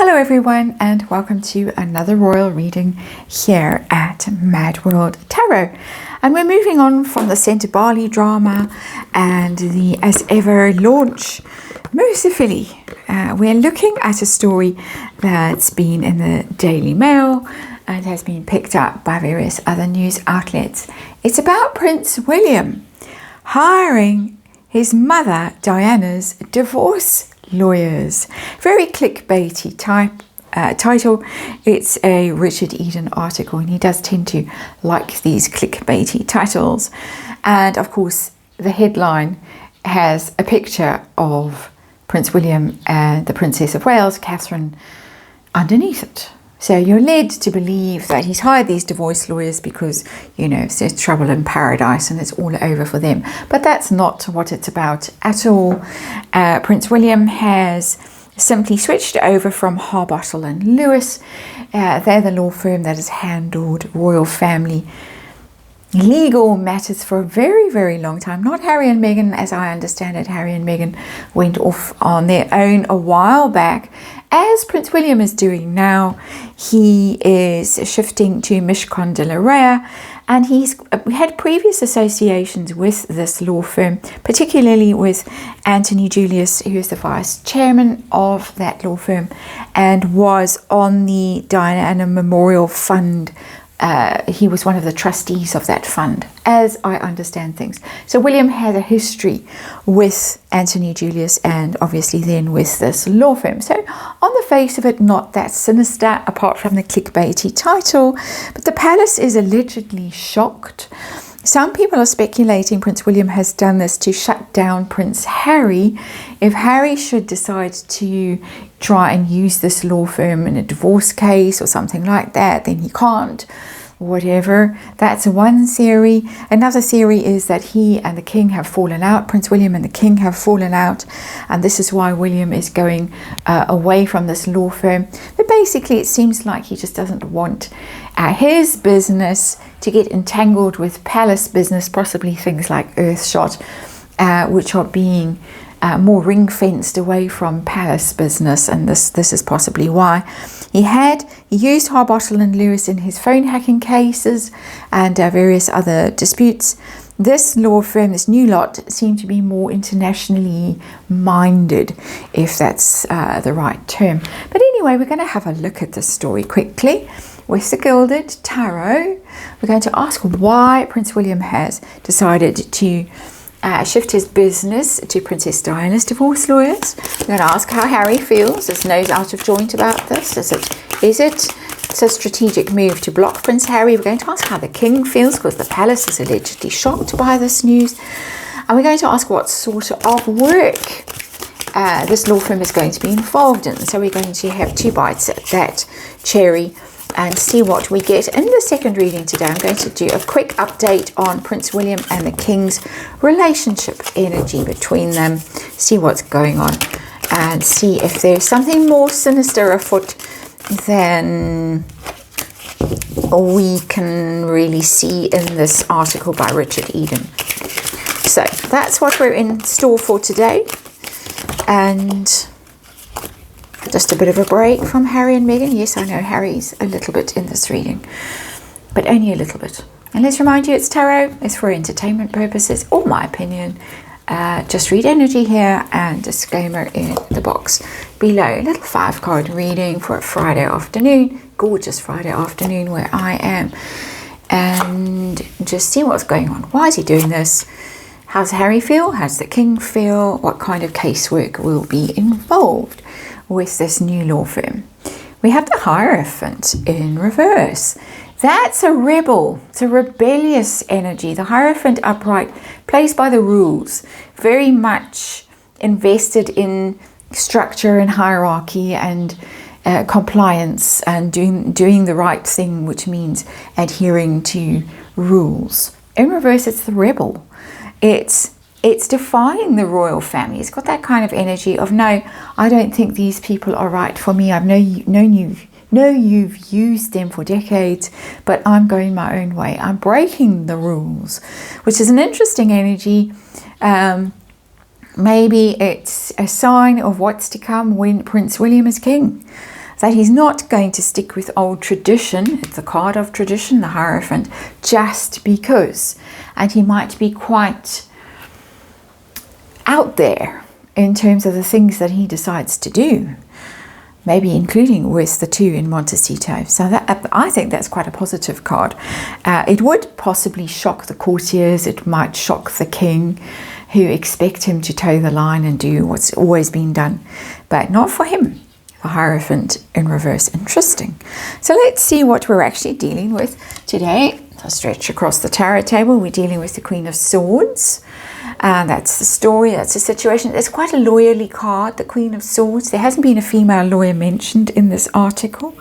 Hello everyone, and welcome to another royal reading here at MadWorldTarot. And we're moving on from the Centre Bali drama and the As Ever launch mercifully. We're looking at a story that's been in the Daily Mail and has been picked up by various other news outlets. It's about Prince William hiring his mother Diana's divorce lawyers. Very clickbaity title. It's a Richard Eden article, and he does tend to like these clickbaity titles. And of course, the headline has a picture of Prince William and the Princess of Wales, Catherine, underneath it. So you're led to believe that he's hired these divorce lawyers because, you know, there's trouble in paradise and it's all over for them. But that's not what it's about at all. Prince William has simply switched over from Harbottle and Lewis. They're the law firm that has handled royal family legal matters for a very, very long time. Not Harry and Meghan, as I understand it. Harry and Meghan went off on their own a while back, as Prince William is doing now. He is shifting to Mishcon de la Rhea, and he's had previous associations with this law firm, particularly with Anthony Julius, who is the vice chairman of that law firm and was on the Diana Memorial Fund. He was one of the trustees of that fund, as I understand things. So William had a history with Anthony Julius and obviously then with this law firm. So on the face of it, not that sinister apart from the clickbaity title, but the palace is allegedly shocked. Some people are speculating Prince William has done this to shut down Prince Harry. If Harry should decide to try and use this law firm in a divorce case or something like that, then he can't. Whatever. That's one theory. Another theory is that he and the king have fallen out. Prince William and the king have fallen out, and this is why William is going away from this law firm. But basically it seems like he just doesn't want his business to get entangled with palace business, possibly things like Earthshot, which are being more ring-fenced away from palace business, and this is possibly why. He used Harbottle and Lewis in his phone hacking cases and various other disputes. This law firm, this new lot, seem to be more internationally minded, if that's the right term. But anyway, we're going to have a look at this story quickly with the Gilded Tarot. We're going to ask why Prince William has decided to shift his business to Princess Diana's divorce lawyers. We're going to ask how Harry feels. His nose out of joint about this. Is it a strategic move to block Prince Harry? We're going to ask how the king feels, because the palace is allegedly shocked by this news. And we're going to ask what sort of work this law firm is going to be involved in. So we're going to have two bites at that cherry and see what we get. In the second reading today, I'm going to do a quick update on Prince William and the King's relationship energy between them, see what's going on, and see if there's something more sinister afoot than we can really see in this article by Richard Eden. So that's what we're in store for today. And just a bit of a break from Harry and Meghan. Yes, I know Harry's a little bit in this reading, but only a little bit. And let's remind you, it's tarot. It's for entertainment purposes, or my opinion. Just read energy here, and disclaimer in the box below. A little 5-card reading for a Friday afternoon. Gorgeous Friday afternoon where I am. And just see what's going on. Why is he doing this? How's Harry feel? How's the king feel? What kind of casework will be involved with this new law firm? We have the Hierophant in reverse. That's a rebel. It's a rebellious energy. The Hierophant upright plays by the rules, very much invested in structure and hierarchy and compliance and doing the right thing, which means adhering to rules. In reverse, it's the rebel. It's defying the royal family. It's got that kind of energy of, no, I don't think these people are right for me. I've known you've used them for decades, but I'm going my own way. I'm breaking the rules, which is an interesting energy. Maybe it's a sign of what's to come when Prince William is king. that he's not going to stick with old tradition. It's the card of tradition, the Hierophant, just because. And he might be quite out there in terms of the things that he decides to do, maybe including with the 2 in Montecito. So that, I think that's quite a positive card. It would possibly shock the courtiers. It might shock the king, who expect him to toe the line and do what's always been done, but not for him. The Hierophant in reverse. Interesting. So let's see what we're actually dealing with today. So stretch across the tarot table. We're dealing with the Queen of Swords. That's the story, that's the situation. It's quite a lawyerly card, the Queen of Swords. There hasn't been a female lawyer mentioned in this article,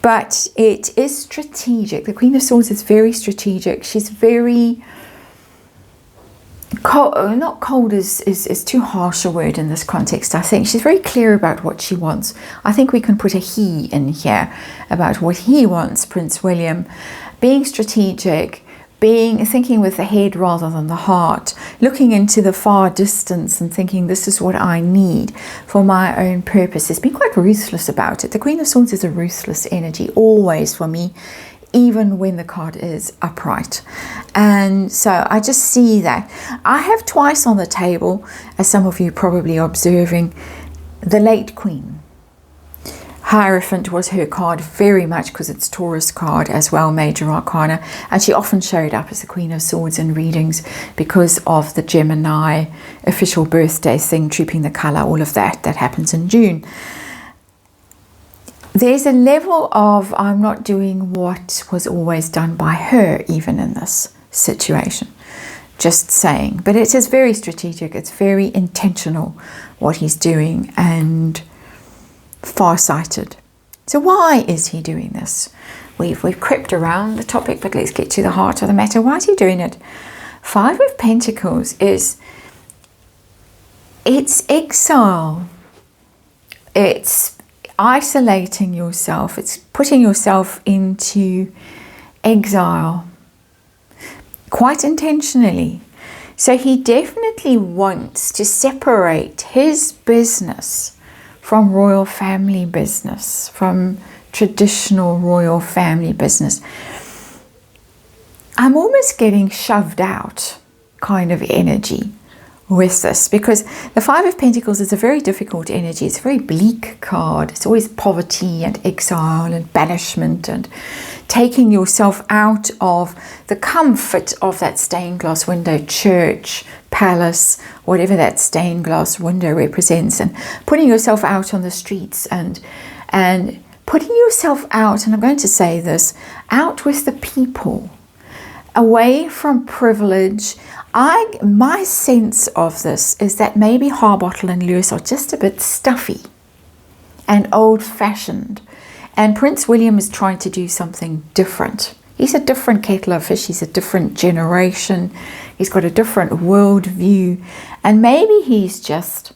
but it is strategic. The Queen of Swords is very strategic. She's very cold. Not cold is too harsh a word in this context. I think she's very clear about what she wants. I think we can put a he in here about what he wants, Prince William. Being strategic, thinking with the head rather than the heart, looking into the far distance and thinking, this is what I need for my own purposes. Being quite ruthless about it. The Queen of Swords is a ruthless energy, always for me, even when the card is upright. And so I just see that. I have twice on the table, as some of you probably observing, the late Queen. Hierophant was her card very much because it's Taurus card as well, Major Arcana, and she often showed up as the Queen of Swords in readings because of the Gemini official birthday thing, trooping the colour, all of that happens in June. There's a level of I'm not doing what was always done by her even in this situation, just saying. But it is very strategic, it's very intentional what he's doing and far-sighted. So why is he doing this? We've crept around the topic, but let's get to the heart of the matter. Why is he doing it? 5 of Pentacles it's exile. It's isolating yourself. It's putting yourself into exile quite intentionally. So he definitely wants to separate his business from royal family business, from traditional royal family business. I'm almost getting shoved out kind of energy with this, because the 5 of Pentacles is a very difficult energy. It's a very bleak card. It's always poverty and exile and banishment and taking yourself out of the comfort of that stained glass window, church, palace, whatever that stained glass window represents, and putting yourself out on the streets and putting yourself out, and I'm going to say this, out with the people, away from privilege. My sense of this is that maybe Harbottle and Lewis are just a bit stuffy and old-fashioned, and Prince William is trying to do something different. He's a different kettle of fish. He's a different generation. He's got a different world view, and maybe he's just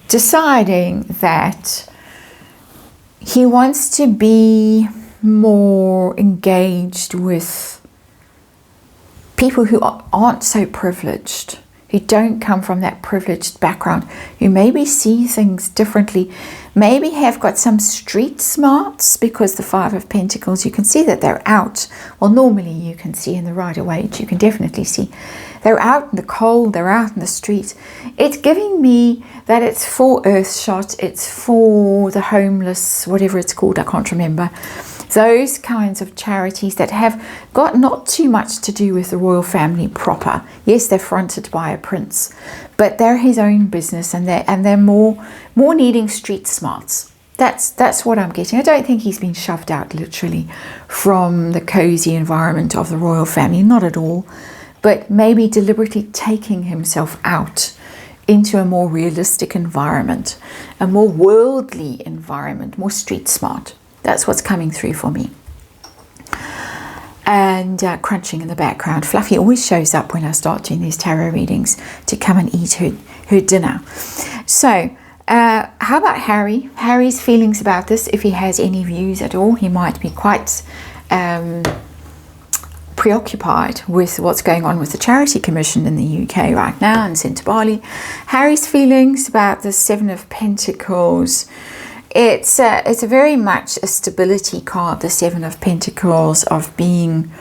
deciding that he wants to be more engaged with people who aren't so privileged, who don't come from that privileged background, who maybe see things differently, maybe have got some street smarts, because the 5 of Pentacles, you can see that they're out. Well, normally you can see in the Rider-Waite, you can definitely see they're out in the cold, they're out in the streets. It's giving me that it's for Earthshot, it's for the homeless, whatever it's called, I can't remember. Those kinds of charities that have got not too much to do with the royal family proper. Yes, they're fronted by a prince, but they're his own business, and they're more needing street smarts. That's what I'm getting. I don't think he's been shoved out literally from the cozy environment of the royal family, not at all, but maybe deliberately taking himself out into a more realistic environment, a more worldly environment, more street smart. That's what's coming through for me. And crunching in the background. Fluffy always shows up when I start doing these tarot readings to come and eat her dinner. So how about Harry? Harry's feelings about this, if he has any views at all. He might be quite preoccupied with what's going on with the Charity Commission in the UK right now, and Centre Bali. Harry's feelings about the 7 of Pentacles it's a very much a stability card, the Seven of Pentacles, of being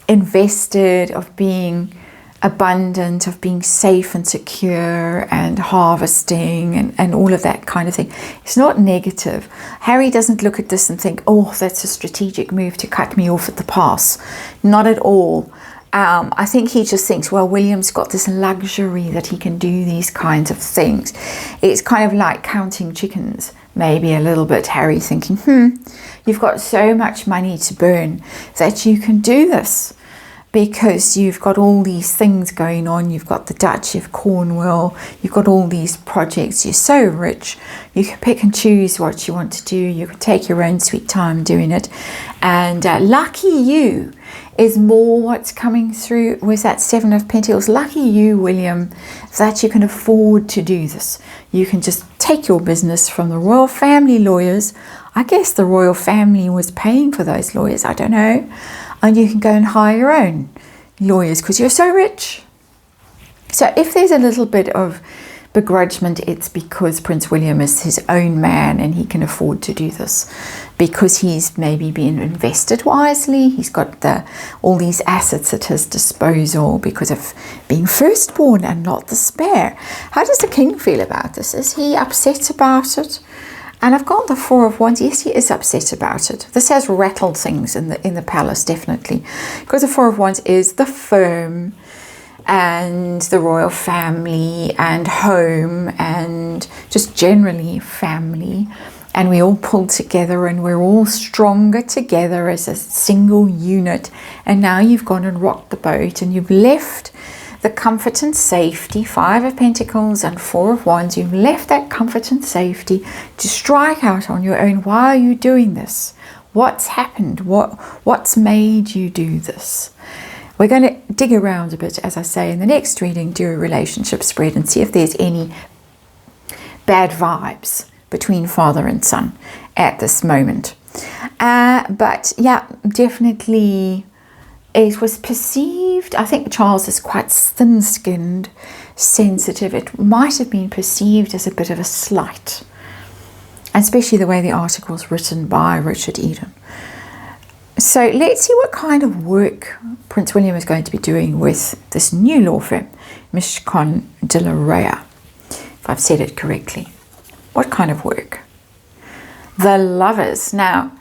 invested, of being abundant, of being safe and secure and harvesting and all of that kind of thing. It's not negative. Harry doesn't look at this and think, oh, that's a strategic move to cut me off at the pass. Not at all. I think he just thinks, well, William's got this luxury that he can do these kinds of things. It's kind of like counting chickens, maybe a little bit. Harry thinking, you've got so much money to burn that you can do this, because you've got all these things going on. You've got the Duchy of Cornwall, you've got all these projects, you're so rich, you can pick and choose what you want to do, you can take your own sweet time doing it. And lucky you is more what's coming through with that Seven of Pentacles. Lucky you, William, that you can afford to do this. You can just take your business from the royal family lawyers. I guess the royal family was paying for those lawyers, I don't know. And you can go and hire your own lawyers because you're so rich. So if there's a little bit of begrudgement, it's because Prince William is his own man and he can afford to do this, because he's maybe been invested wisely. He's got all these assets at his disposal because of being firstborn and not the spare. How does the king feel about this? Is he upset about it? And I've got the Four of Wands. Yes, he is upset about it. This has rattled things in the palace, definitely. Because the Four of Wands is the firm and the royal family and home and just generally family. And we all pull together and we're all stronger together as a single unit. And now you've gone and rocked the boat and you've left the comfort and safety, Five of Pentacles and Four of Wands. You've left that comfort and safety to strike out on your own. Why are you doing this? What's happened? What's made you do this? We're going to dig around a bit, as I say, in the next reading, do a relationship spread and see if there's any bad vibes between father and son at this moment. But yeah, definitely it was perceived, I think Charles is quite thin-skinned, sensitive. It might have been perceived as a bit of a slight, especially the way the article was written by Richard Eden. So let's see what kind of work Prince William is going to be doing with this new law firm, Mishcon de la Rhea, if I've said it correctly. What kind of work? The Lovers. Now,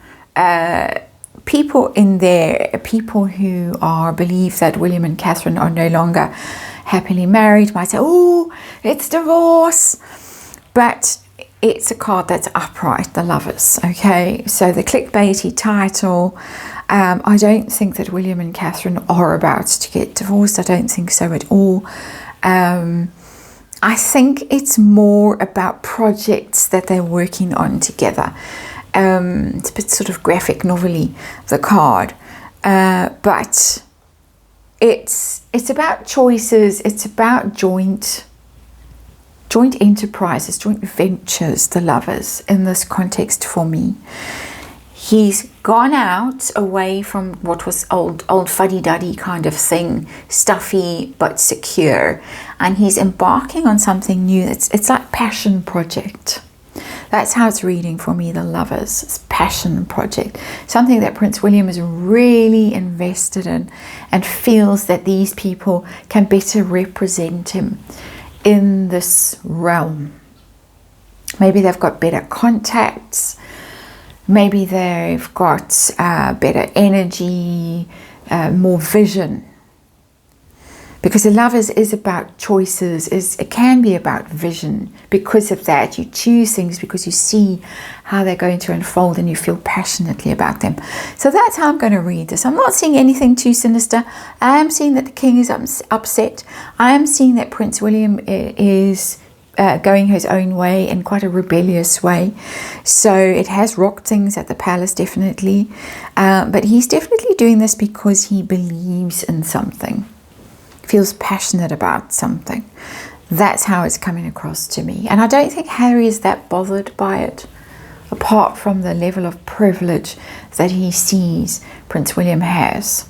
people in there, people who believe that William and Catherine are no longer happily married might say, oh, it's divorce. But it's a card that's upright, the Lovers, okay? So the clickbaity title, I don't think that William and Catherine are about to get divorced. I don't think so at all. I think it's more about projects that they're working on together. It's a bit sort of graphic novel-y, the card, but it's about choices. It's about joint enterprises, joint ventures, the Lovers in this context for me. He's gone out away from what was old fuddy-duddy kind of thing, stuffy but secure, and he's embarking on something new. It's like passion project. That's how it's reading for me, the Lovers. It's passion project. Something that Prince William is really invested in and feels that these people can better represent him in this realm. Maybe they've got better contacts. Maybe they've got better energy, more vision. Because the Lovers is about choices, it can be about vision. Because of that, you choose things because you see how they're going to unfold and you feel passionately about them. So that's how I'm going to read this. I'm not seeing anything too sinister. I am seeing that the king is upset. I am seeing that Prince William is going his own way in quite a rebellious way. So it has rocked things at the palace, definitely. But he's definitely doing this because he believes in something. Feels passionate about something. That's how it's coming across to me. And I don't think Harry is that bothered by it, apart from the level of privilege that he sees Prince William has.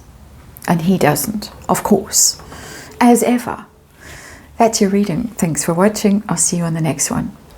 And he doesn't, of course, as ever. That's your reading. Thanks for watching. I'll see you on the next one.